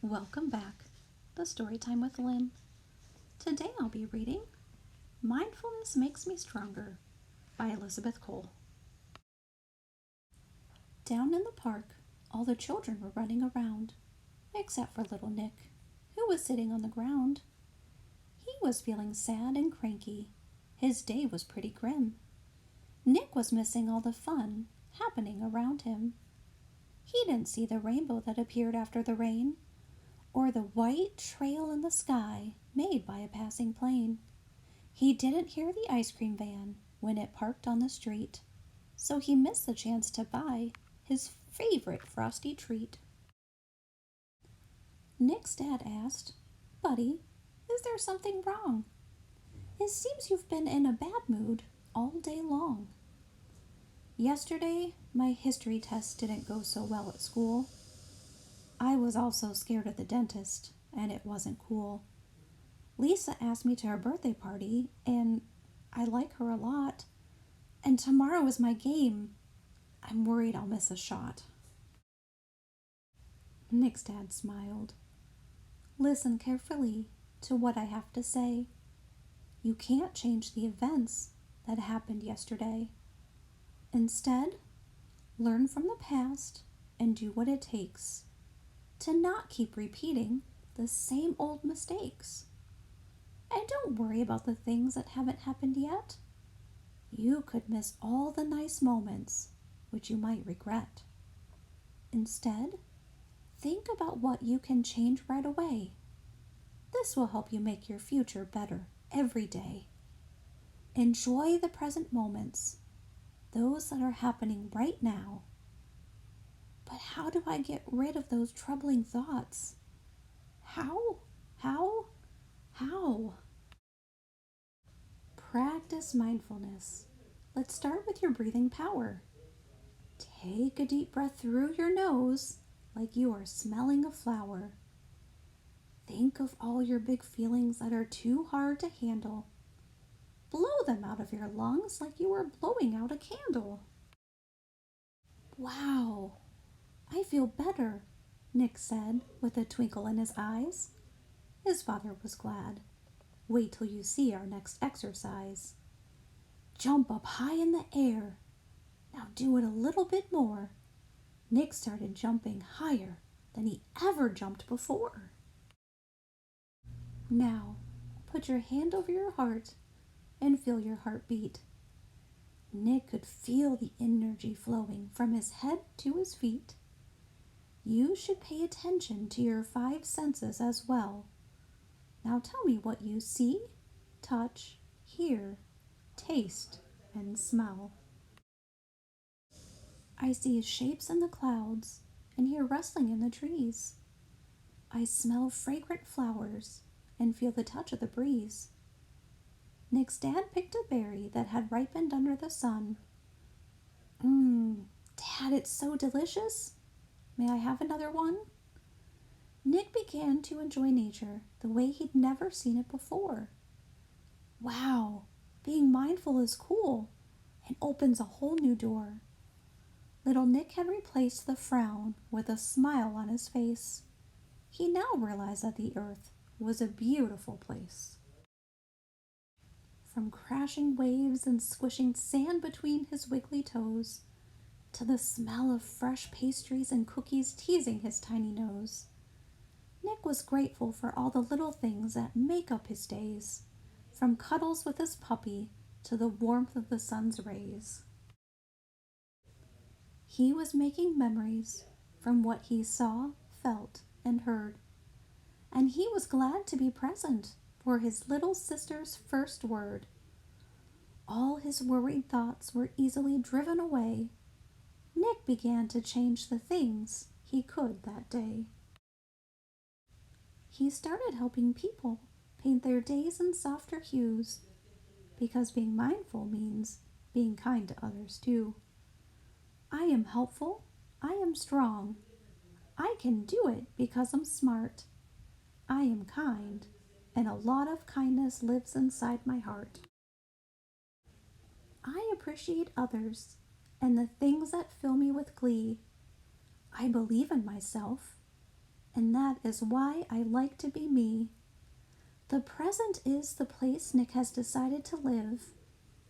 Welcome back to Storytime with Lynn. Today I'll be reading Mindfulness Makes Me Stronger by Elizabeth Cole. Down in the park, all the children were running around, except for little Nick, who was sitting on the ground. He was feeling sad and cranky. His day was pretty grim. Nick was missing all the fun happening around him. He didn't see the rainbow that appeared after the rain, or the white trail in the sky made by a passing plane. He didn't hear the ice cream van when it parked on the street, so he missed the chance to buy his favorite frosty treat. Nick's dad asked, "Buddy, is there something wrong? It seems you've been in a bad mood all day long." "Yesterday, my history test didn't go so well at school. I was also scared of the dentist, and it wasn't cool. Lisa asked me to her birthday party, and I like her a lot. And tomorrow is my game. I'm worried I'll miss a shot." Nick's dad smiled. "Listen carefully to what I have to say. You can't change the events that happened yesterday. Instead, learn from the past and do what it takes to not keep repeating the same old mistakes. And don't worry about the things that haven't happened yet. You could miss all the nice moments, which you might regret. Instead, think about what you can change right away. This will help you make your future better every day. Enjoy the present moments, those that are happening right now. But how do I get rid of those troubling thoughts? How? Practice mindfulness. Let's start with your breathing power. Take a deep breath through your nose like you are smelling a flower. Think of all your big feelings that are too hard to handle. Blow them out of your lungs like you were blowing out a candle. "Wow, I feel better," Nick said with a twinkle in his eyes. His father was glad. "Wait till you see our next exercise. Jump up high in the air. Now do it a little bit more." Nick started jumping higher than he ever jumped before. "Now, put your hand over your heart and feel your heart beat." Nick could feel the energy flowing from his head to his feet. You should pay attention to your 5 senses as well. Now tell me what you see, touch, hear, taste, and smell. "I see shapes in the clouds and hear rustling in the trees. I smell fragrant flowers and feel the touch of the breeze." Nick's dad picked a berry that had ripened under the sun. Dad, it's so delicious. May I have another one?" Nick began to enjoy nature the way he'd never seen it before. Wow, being mindful is cool and opens a whole new door. Little Nick had replaced the frown with a smile on his face. He now realized that the earth was a beautiful place. From crashing waves and squishing sand between his wiggly toes, to the smell of fresh pastries and cookies teasing his tiny nose, Nick was grateful for all the little things that make up his days, from cuddles with his puppy to the warmth of the sun's rays. He was making memories from what he saw, felt, and heard, and he was glad to be present for his little sister's first word. All his worried thoughts were easily driven away. Nick began to change the things he could that day. He started helping people paint their days in softer hues, because being mindful means being kind to others too. "I am helpful. I am strong. I can do it because I'm smart. I am kind, and a lot of kindness lives inside my heart. I appreciate others and the things that fill me with glee. I believe in myself. and that is why I like to be me. The present is the place Nick has decided to live.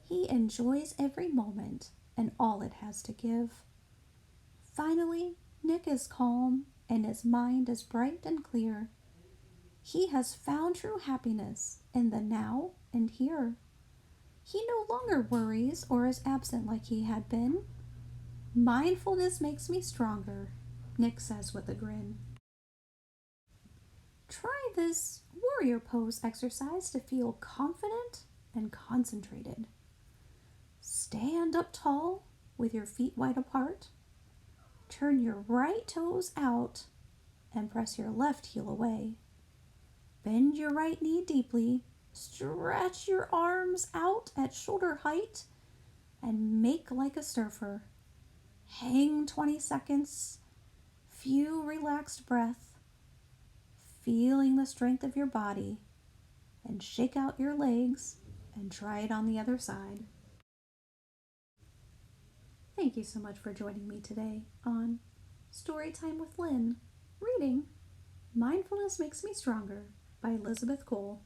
He enjoys every moment and all it has to give. Finally, Nick is calm and his mind is bright and clear. He has found true happiness in the now and here. He no longer worries or is absent like he had been. Mindfulness makes me stronger, Nick says with a grin. Try this warrior pose exercise to feel confident and concentrated. Stand up tall with your feet wide apart. Turn your right toes out and press your left heel away. Bend your right knee deeply. Stretch your arms out at shoulder height and make like a surfer. Hang 20 seconds. Few relaxed breath. Feeling the strength of your body. And shake out your legs and try it on the other side. Thank you so much for joining me today on Storytime with Lynn, reading Mindfulness Makes Me Stronger by Elizabeth Cole.